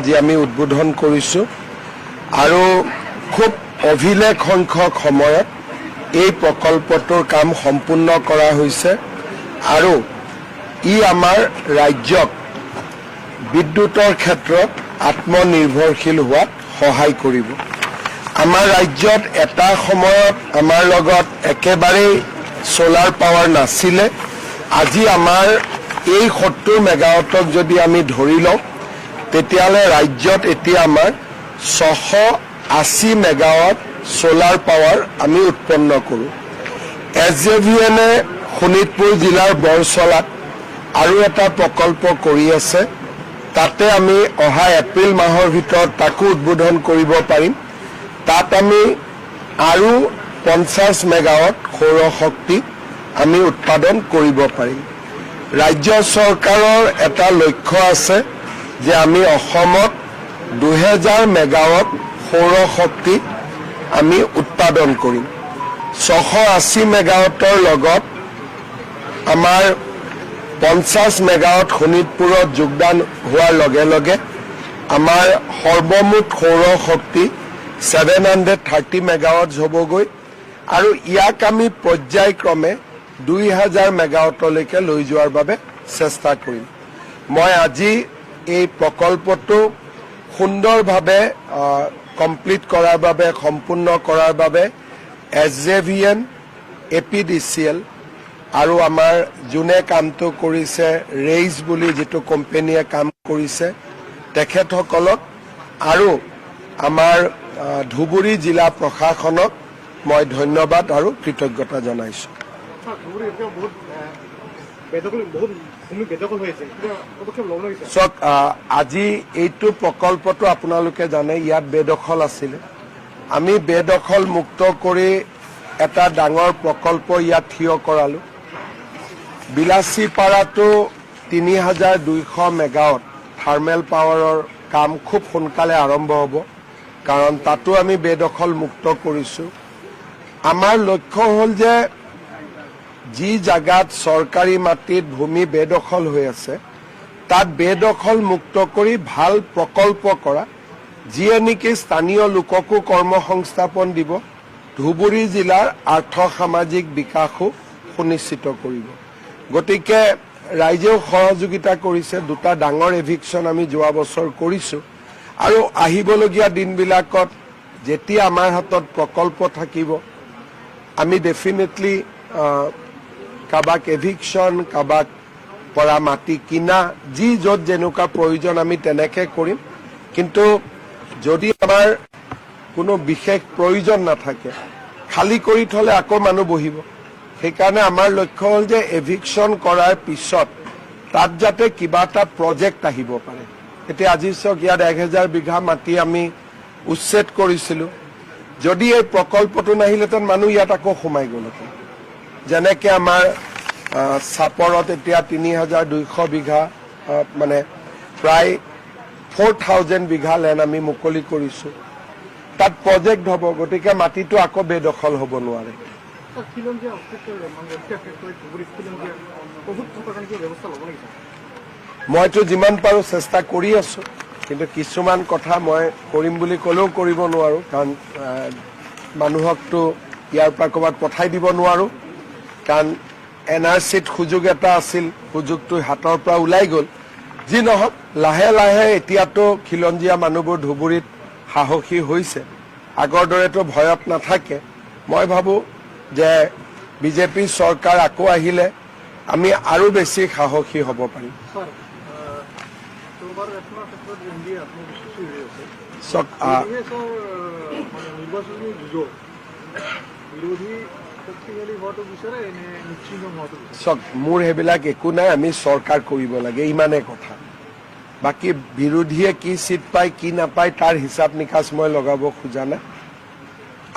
আজি আমি উদ্বোধন কৰিছোঁ আৰু খুব অভিলেখ সংখ্যক সময়ত এই প্ৰকল্পটোৰ কাম সম্পূৰ্ণ কৰা হৈছে আৰু ই আমাৰ ৰাজ্যক বিদ্যুতৰ ক্ষেত্ৰত আত্মনিৰ্ভৰশীল হোৱাত সহায় কৰিব। আমাৰ ৰাজ্যত এটা সময়ত আমাৰ লগত একেবাৰেই সোলাৰ পাৱাৰ নাছিলে। আজি আমাৰ এই 70 মেগাৱাটক যদি আমি ধৰি লওঁ তেতিয়াহ'লে ৰাজ্যত এতিয়া আমাৰ 680 মেগাৱাট সোলাৰ পাৱাৰ আমি উৎপন্ন কৰোঁ। SJVN-এ শোণিতপুৰ জিলাৰ বৰচলাত আৰু এটা প্ৰকল্প কৰি আছে। তাতে আমি অহা এপ্ৰিল মাহৰ ভিতৰত তাকো উদ্বোধন কৰিব পাৰিম। তাত আমি আৰু 50 মেগাৱাট সৌৰ শক্তি আমি উৎপাদন কৰিব পাৰিম। ৰাজ্য চৰকাৰৰ এটা লক্ষ্য আছে যে আমি অসমত 2000 মেগাৱাট সৌৰ শক্তি আমি উৎপাদন কৰিম। 680 মেগাৱাটৰ লগত আমাৰ 50 মেগাৱাট শোণিতপুৰত যোগদান হোৱাৰ লগে লগে আমাৰ সৰ্বমুঠ সৌৰ শক্তি 730 মেগাৱাট হ'বগৈ আৰু ইয়াক আমি পৰ্যায়ক্ৰমে 2000 মেগাৱাটলৈকে লৈ যোৱাৰ বাবে চেষ্টা কৰিম। মই আজি এই প্ৰকল্পটো সুন্দৰভাৱে কমপ্লিট কৰাৰ বাবে সম্পূৰ্ণ কৰাৰ বাবে SJVN, APDCL আৰু আমাৰ যোনে কামটো কৰিছে ৰেইজ বুলি যিটো কোম্পানীয়ে কাম কৰিছে তেখেতসকলক আৰু আমাৰ ধুবুৰী জিলা প্ৰশাসনক মই ধন্যবাদ আৰু কৃতজ্ঞতা জনাইছোঁ। চাওক, আজি এইটো প্ৰকল্পটো আপোনালোকে জানে ইয়াত বেদখল আছিলে। আমি বেদখল মুক্ত কৰি এটা ডাঙৰ প্ৰকল্প ইয়াত থিয় কৰালোঁ। বিলাচীপাৰাটো 3200 মেগাৱাট থাৰ্মেল পাৱাৰৰ কাম খুব সোনকালে আৰম্ভ হ'ব, কাৰণ তাতো আমি বেদখল মুক্ত কৰিছোঁ। আমাৰ লক্ষ্য হ'ল যে যি জাগাত চৰকাৰী মাটিত ভূমি বেদখল হৈ আছে তাত বেদখল মুক্ত কৰি ভাল প্ৰকল্প কৰা, যিয়ে নেকি স্থানীয় লোককো কৰ্মসংস্থাপন দিব, ধুবুৰী জিলাৰ আৰ্থ সামাজিক বিকাশো সুনিশ্চিত কৰিব। গতিকে ৰাইজেও সহযোগিতা কৰিছে। দুটা ডাঙৰ এভিকশ্যন আমি যোৱা বছৰ কৰিছোঁ আৰু আহিবলগীয়া দিনবিলাকত যেতিয়া আমাৰ হাতত প্ৰকল্প থাকিব আমি ডেফিনেটলি কাবাক এভিকশ্যন, কাবাক পৰা মাটি কিনা, যি য'ত যেনেকুৱা প্ৰয়োজন আমি তেনেকৈ কৰিম। কিন্তু যদি আমাৰ কোনো বিশেষ প্ৰয়োজন নাথাকে, খালী কৰি থ'লে আকৌ মানুহ বহিব। সেইকাৰণে আমাৰ লক্ষ্য হ'ল যে এভিকশ্যন কৰাৰ পিছত তাত যাতে কিবা এটা প্ৰজেক্ট আহিব পাৰে। এতিয়া আজি চাওক, ইয়াত 1000 বিঘা মাটি আমি উচ্ছেদ কৰিছিলোঁ। যদি এই প্ৰকল্পটো নাহিলেহেঁতেন মানুহ ইয়াত আকৌ সোমাই গ'লহেঁতেন। যেনেকৈ আমাৰ চাপৰত এতিয়া 3200 বিঘা মানে প্ৰায় 4000 বিঘা লেণ্ড আমি মুকলি কৰিছোঁ। তাত প্ৰজেক্ট হ'ব, গতিকে মাটিটো আকৌ বেদখল হ'ব নোৱাৰে। মইতো যিমান পাৰোঁ চেষ্টা কৰি আছোঁ, কিন্তু কিছুমান কথা মই কৰিম বুলি ক'লেও কৰিব নোৱাৰোঁ, কাৰণ মানুহকতো ইয়াৰ পৰা ক'ৰবাত পঠাই দিব নোৱাৰোঁ। কাৰণ NRCত সুযোগ এটা আছিল, সুযোগটো হাতৰ পৰা ওলাই গ'ল। যি নহওক, লাহে লাহে এতিয়াতো খিলঞ্জীয়া মানুহবোৰ ধুবুৰীত সাহসী হৈছে, আগৰ দৰেতো ভয়ত নাথাকে। মই ভাবোঁ যে বিজেপি চৰকাৰ আকৌ আহিলে আমি আৰু বেছি সাহসী হ'ব পাৰিম। চাওক, মোৰ সেইবিলাক একো নাই, আমি চৰকাৰ কৰিব লাগে, ইমানেই কথা। বাকী বিৰোধীয়ে কি চিট পায় কি নাপায় তাৰ হিচাপ নিকাচ মই লগাব খোজা নাই।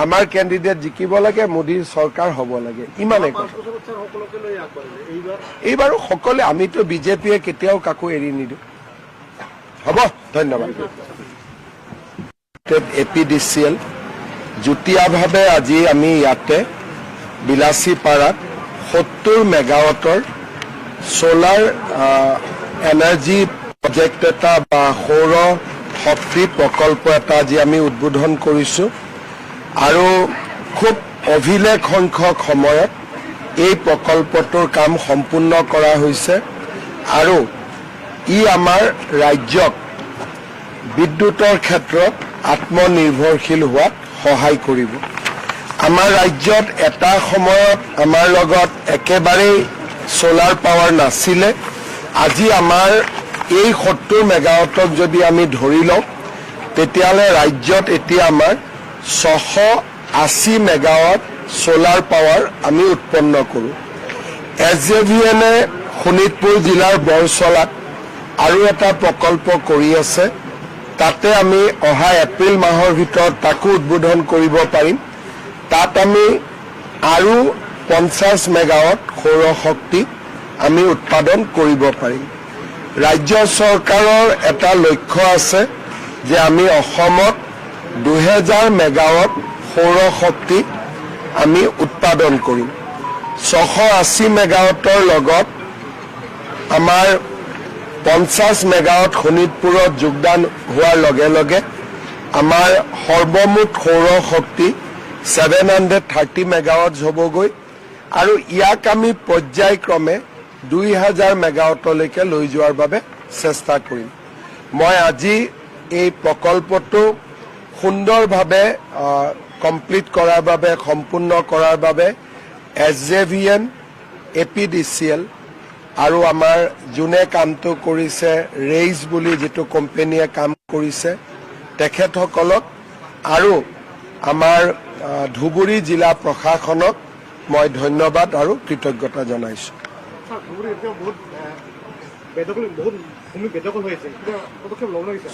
আমাৰ কেণ্ডিডেট জিকিব লাগে, মোদীৰ চৰকাৰ হ'ব লাগে, ইমানেই কথা। এইবাৰো সকলোৱে, আমিতো বিজেপিয়ে কেতিয়াও কাকো এৰি নিদিওঁ। হ'ব, ধন্যবাদ। APDCL যুটীয়াভাৱে আজি আমি ইয়াতে বিলাচীপাৰাত 70 মেগাৱাটৰ সোলাৰ এনাৰ্জি প্ৰজেক্ট এটা বা সৌৰ শক্তি প্ৰকল্প এটা আজি আমি উদ্বোধন কৰিছোঁ আৰু খুব অভিলেখ সংখ্যক সময়ত এই প্ৰকল্পটোৰ কাম সম্পূৰ্ণ কৰা হৈছে আৰু ই আমাৰ ৰাজ্যক বিদ্যুতৰ ক্ষেত্ৰত আত্মনিৰ্ভৰশীল হোৱাত সহায় কৰিব। আমাৰ ৰাজ্যত এটা সময়ত আমাৰ লগত একেবাৰেই সোলাৰ পাৱাৰ নাছিলে। আজি আমাৰ এই 70 মেগাৱাটক যদি আমি ধৰি লওঁ তেতিয়াহ'লে ৰাজ্যত এতিয়া আমাৰ 680 মেগাৱাট সোলাৰ পাৱাৰ আমি উৎপন্ন কৰোঁ। SJVN-এ শোণিতপুৰ জিলাৰ বৰচলাত আৰু এটা প্ৰকল্প কৰি আছে। তাতে আমি অহা এপ্ৰিল মাহৰ ভিতৰত তাকো উদ্বোধন কৰিব পাৰিম। তাত আমি আৰু 50 মেগাৱাট সৌৰ শক্তি আমি উৎপাদন কৰিব পাৰিম। ৰাজ্য চৰকাৰৰ এটা লক্ষ্য আছে যে আমি অসমত 2000 মেগাৱাট সৌৰ শক্তি আমি উৎপাদন কৰিম। 680 মেগাৱাটৰ লগত আমাৰ 50 মেগাৱাট শোণিতপুৰত যোগদান হোৱাৰ লগে লগে আমাৰ সৰ্বমুঠ সৌৰ শক্তি 730 মেগাৱাট হ'বগৈ আৰু ইয়াক আমি পৰ্যায়ক্ৰমে 2000 মেগাৱাটলৈকে লৈ যোৱাৰ বাবে চেষ্টা কৰিম। মই আজি এই প্ৰকল্পটো সুন্দৰভাৱে কমপ্লিট কৰাৰ বাবে সম্পূৰ্ণ কৰাৰ বাবে SJVN, APDCL আৰু আমাৰ যোনে কামটো কৰিছে ৰেইজ বুলি যিটো কোম্পানীয়ে কাম কৰিছে তেখেতসকলক আৰু আমাৰ ধুবুৰী জিলা প্ৰশাসনক মই ধন্যবাদ আৰু কৃতজ্ঞতা জনাইছোঁ।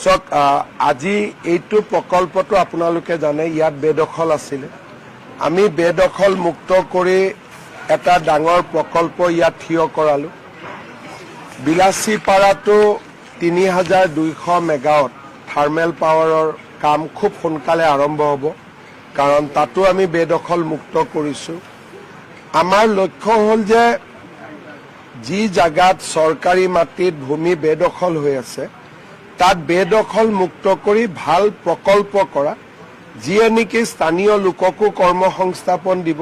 চাওক, আজি এইটো প্ৰকল্পটো আপোনালোকে জানে ইয়াত বেদখল আছিলে। আমি বেদখল মুক্ত কৰি এটা ডাঙৰ প্ৰকল্প ইয়াত থিয় কৰালোঁ। বিলাচীপাৰাটো 3200 মেগাৱাট থাৰ্মেল পাৱাৰৰ কাম খুব সোনকালে আৰম্ভ হ'ব, কাৰণ তাতো আমি বেদখল মুক্ত কৰিছোঁ। আমাৰ লক্ষ্য হ'ল যে যি জাগাত চৰকাৰী মাটিত ভূমি বেদখল হৈ আছে তাত বেদখল মুক্ত কৰি ভাল প্ৰকল্প কৰা, যিয়ে নেকি স্থানীয় লোককো কৰ্মসংস্থাপন দিব,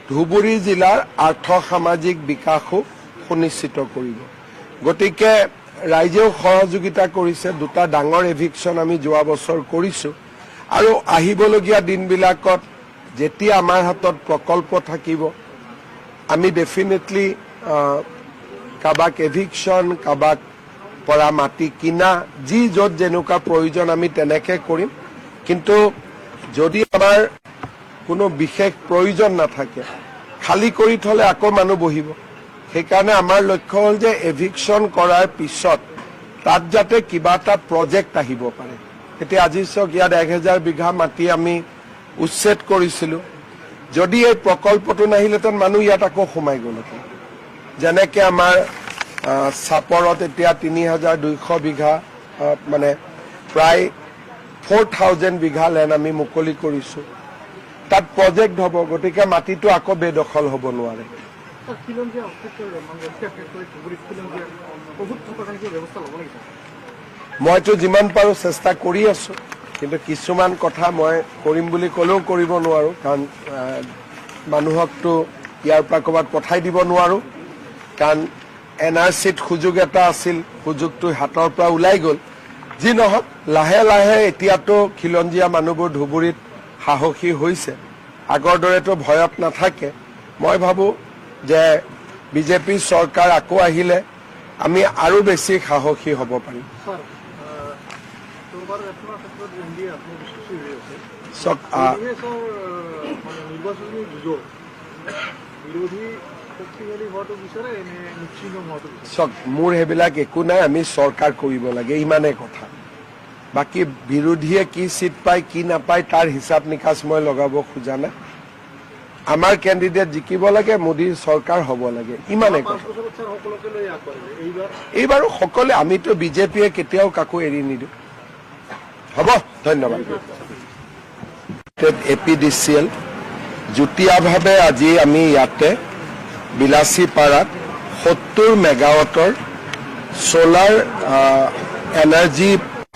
ধুবুৰী জিলাৰ আৰ্থ সামাজিক বিকাশো সুনিশ্চিত কৰিব। গতিকে ৰাইজেও সহযোগিতা কৰিছে। দুটা ডাঙৰ এভিকশ্যন আমি যোৱা বছৰ কৰিছোঁ আৰু আহিবলগীয়া দিনবিলাকত যেতিয়া আমাৰ হাতত প্ৰকল্প থাকিব আমি ডেফিনেটলি কাবাক এভিকশ্যন, কাবাক পৰা মাটি কিনা, যি য'ত যেনেকুৱা প্ৰয়োজন আমি তেনেকৈ কৰিম। কিন্তু যদি আমাৰ কোনো বিশেষ প্ৰয়োজন নাথাকে, খালী কৰি থ'লে আকৌ মানুহ বহিব। সেইকাৰণে আমাৰ লক্ষ্য হ'ল যে এভিকশ্যন কৰাৰ পিছত তাত যাতে কিবা এটা প্ৰজেক্ট আহিব পাৰে। এতিয়া আজি চাওক, ইয়াত 1000 বিঘা মাটি আমি উচ্ছেদ কৰিছিলোঁ। যদি এই প্ৰকল্পটো নাহিলেহেঁতেন মানুহ ইয়াত আকৌ সোমাই গ'লহেঁতেন। যেনেকৈ আমাৰ চাপৰত এতিয়া 3200 বিঘা মানে প্ৰায় 4000 বিঘা লেণ্ড আমি মুকলি কৰিছোঁ। তাত প্ৰজেক্ট হ'ব, গতিকে মাটিটো আকৌ বেদখল হ'ব নোৱাৰে। মইতো যিমান পাৰোঁ চেষ্টা কৰি আছোঁ, কিন্তু কিছুমান কথা মই কৰিম বুলি ক'লেও কৰিব নোৱাৰোঁ, কাৰণ মানুহকতো ইয়াৰ পৰা ক'ৰবাত পঠাই দিব নোৱাৰোঁ। কাৰণ NRCত সুযোগ এটা আছিল, সুযোগটো হাতৰ পৰা ওলাই গ'ল। যি নহওক, লাহে লাহে এতিয়াতো খিলঞ্জীয়া মানুহবোৰ ধুবুৰীত সাহসী হৈছে, আগৰ দৰেতো ভয়ত নাথাকে। মই ভাবোঁ যে বিজেপি চৰকাৰ আকৌ আহিলে আমি আৰু বেছি সাহসী হ'ব পাৰিম। চাওক, মোৰ সেইবিলাক একো নাই, আমি চৰকাৰ কৰিব লাগে, ইমানেই কথা। বাকী বিৰোধীয়ে কি চিট পায় কি নাপায় তাৰ হিচাপ নিকাচ মই লগাব খোজা নাই। আমাৰ কেণ্ডিডেট জিকিব লাগে, মোদীৰ চৰকাৰ হ'ব লাগে, ইমানেই কথা। এইবাৰো সকলোৱে, আমিতো বিজেপিয়ে কেতিয়াও কাকো এৰি নিদিওঁ। হ'ব, ধন্যবাদ। APDCL যুটীয়াভাৱে আজি আমি ইয়াতে বিলাচীপাৰাত 70 মেগাৱাটৰ সোলাৰ এনাৰ্জি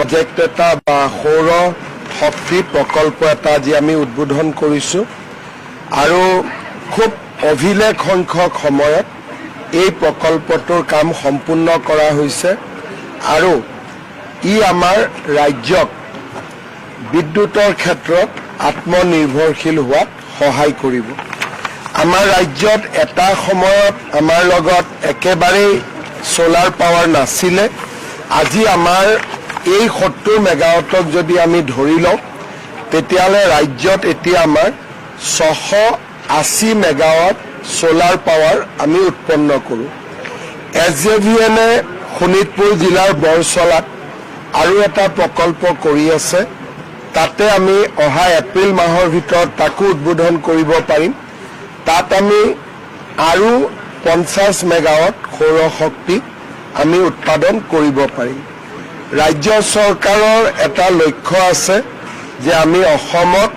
প্ৰজেক্ট এটা বা সৌৰ শক্তি প্ৰকল্প এটা আজি আমি উদ্বোধন কৰিছোঁ আৰু খুব অভিলেখ সংখ্যক সময়ত এই প্ৰকল্পটোৰ কাম সম্পূৰ্ণ কৰা হৈছে আৰু ই আমাৰ ৰাজ্যক বিদ্যুতৰ ক্ষেত্ৰত আত্মনিৰ্ভৰশীল হোৱাত সহায় কৰিব। আমাৰ ৰাজ্যত এটা সময়ত আমাৰ লগত একেবাৰেই সোলাৰ পাৱাৰ নাছিলে। আজি আমাৰ এই 70 মেগাৱাটক যদি আমি ধৰি লওঁ তেতিয়াহ'লে ৰাজ্যত এতিয়া আমাৰ 680 মেগাৱাট সোলাৰ পাৱাৰ আমি উৎপন্ন কৰোঁ। SJVN-এ শোণিতপুৰ জিলাৰ বৰচলাত আৰু এটা প্ৰকল্প কৰি আছে। তাতে আমি অহা এপ্ৰিল মাহৰ ভিতৰত তাকো উদ্বোধন কৰিব পাৰিম। তাত আমি আৰু 50 মেগাৱাট সৌৰ শক্তি আমি উৎপাদন কৰিব পাৰিম। ৰাজ্য চৰকাৰৰ এটা লক্ষ্য আছে যে আমি অসমত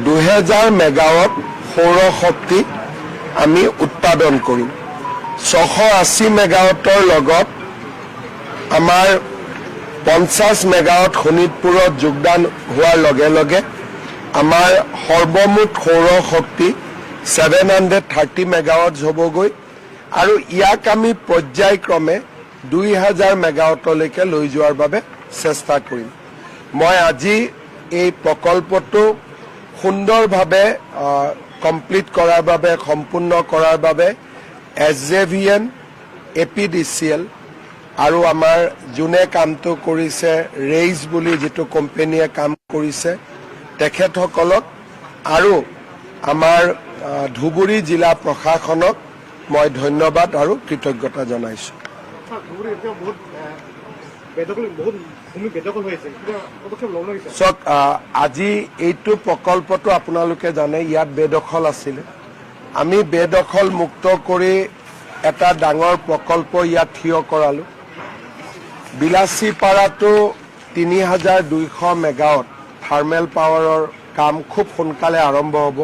2000 মেগাৱাট সৌৰ শক্তি আমি উৎপাদন কৰিম। 680 মেগাৱাটৰ লগত আমাৰ 50 মেগাৱাট শোণিতপুৰত যোগদান হোৱাৰ লগে লগে আমাৰ সৰ্বমুঠ সৌৰ শক্তি 730 মেগাৱাট হ'বগৈ আৰু ইয়াক আমি পৰ্যায়ক্ৰমে 2000 মেগাৱাটলৈকে লৈ যোৱাৰ বাবে চেষ্টা কৰিম। মই আজি এই প্ৰকল্পটো সুন্দৰভাৱে কমপ্লিট কৰাৰ বাবে সম্পূৰ্ণ কৰাৰ বাবে SJVN, APDCL আৰু আমাৰ যোনে কামটো কৰিছে ৰেইজ বুলি যিটো কোম্পানীয়ে কাম কৰিছে তেখেতসকলক আৰু আমাৰ ধুবুৰী জিলা প্ৰশাসনক মই ধন্যবাদ আৰু কৃতজ্ঞতা জনাইছোঁ। চক আজি এইটো প্ৰকল্পটো আপোনালোকে জানে ইয়াত বেদখল আছিলে। আমি বেদখল মুক্ত কৰি এটা ডাঙৰ প্ৰকল্প ইয়াত থিয় কৰালোঁ। বিলাচীপাৰাটো 3200 মেগাৱাট থাৰ্মেল পাৱাৰৰ কাম খুব সোনকালে আৰম্ভ হ'ব,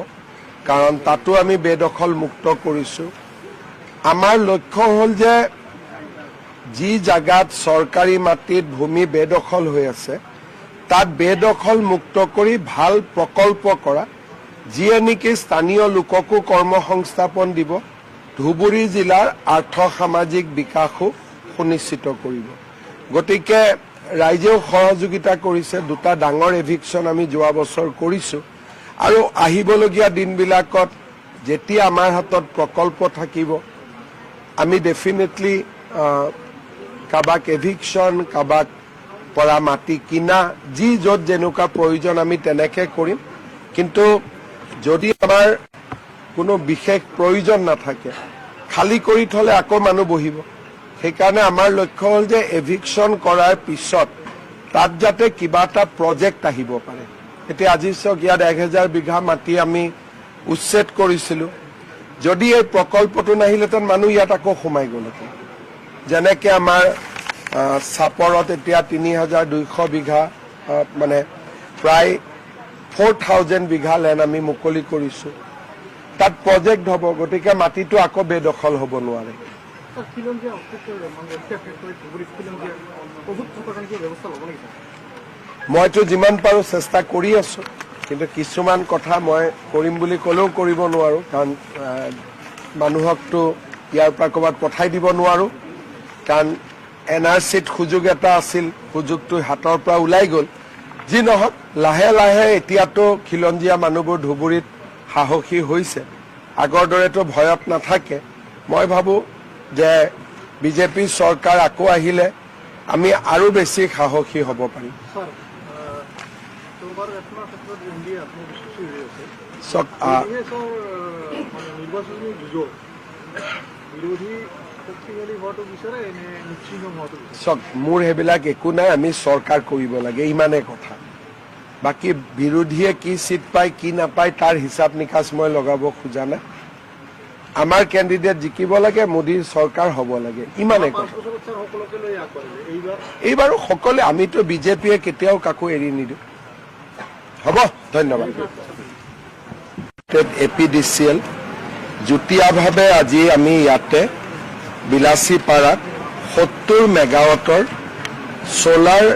কাৰণ তাতো আমি বেদখল মুক্ত কৰিছোঁ। আমাৰ লক্ষ্য হ'ল যে যি জাগাত চৰকাৰী মাটিত ভূমি বেদখল হৈ আছে তাত বেদখল মুক্ত কৰি ভাল প্ৰকল্প কৰা, যিয়ে নেকি স্থানীয় লোককো কৰ্মসংস্থাপন দিব, ধুবুৰী জিলাৰ আৰ্থ সামাজিক বিকাশো সুনিশ্চিত কৰিব। গতিকে ৰাইজেও সহযোগিতা কৰিছে। দুটা ডাঙৰ এভিকশ্যন আমি যোৱা বছৰ কৰিছোঁ আৰু আহিবলগীয়া দিনবিলাকত যেতিয়া আমাৰ হাতত প্ৰকল্প থাকিব আমি ডেফিনেটলি কাবাক এভিকশ্যন, কাবাক পৰা মাটি কিনা, যি য'ত যেনেকুৱা প্ৰয়োজন আমি তেনেকে কৰিম। কিন্তু যদি আমাৰ কোনো বিশেষ প্ৰয়োজন নাথাকে খালী কৰি থ'লে আকৌ মানুহ বহিব। সেইকাৰণে আমাৰ লক্ষ্য হ'ল যে এভিকশ্যন কৰাৰ পিছত তাত যাতে কিবা এটা প্ৰজেক্ট আহিব পাৰে। এতিয়া আজি চাওক ইয়াত 1000 বিঘা মাটি আমি উচ্ছেদ কৰিছিলোঁ। যদি এই প্ৰকল্পটো নাহিলেহেঁতেন মানুহ ইয়াত আকৌ সোমাই গ'লহেঁতেন। যেনেকৈ আমাৰ চাপৰত এতিয়া 3200 বিঘা মানে প্ৰায় 4000 বিঘা লেণ্ড আমি মুকলি কৰিছোঁ। তাত প্ৰজেক্ট হ'ব, গতিকে মাটিটো আকৌ বেদখল হ'ব নোৱাৰে। মইতো যিমান পাৰোঁ চেষ্টা কৰি আছোঁ, কিন্তু কিছুমান কথা মই কৰিম বুলি ক'লেও কৰিব নোৱাৰোঁ, কাৰণ মানুহকতো ইয়াৰ পৰা ক'ৰবাত পঠাই দিব নোৱাৰোঁ। কাৰণ NRCত সুযোগ এটা আছিল, সুযোগটো হাতৰ পৰা ওলাই গ'ল। যি নহওক লাহে লাহে এতিয়াতো খিলঞ্জীয়া মানুহবোৰ ধুবুৰীত সাহসী হৈছে, আগৰ দৰেতো ভয়ত নাথাকে। মই ভাবোঁ যে বিজেপি চৰকাৰ আকৌ আহিলে আমি আৰু বেছি সাহসী হ'ব পাৰিম। চক মোৰ সেইবিলাক একো নাই, আমি চৰকাৰ কৰিব লাগে ইমানেই কথা। বাকী বিৰোধীয়ে কি চিট পায় কি নাপায় তাৰ হিচাপ নিকাচ মই লগাব খোজা নাই। আমাৰ কেণ্ডিডেট জিকিব লাগে, মোদীৰ চৰকাৰ হ'ব লাগে, ইমানেই কথা। এইবাৰো সকলোৱে, আমিতো বিজেপিয়ে কেতিয়াও কাকো এৰি নিদিওঁ। হ'ব, ধন্যবাদ। APDCL যুটীয়াভাৱে আজি আমি ইয়াতে বিলাচীপাৰাত 70 মেগাৱাটৰ সোলাৰ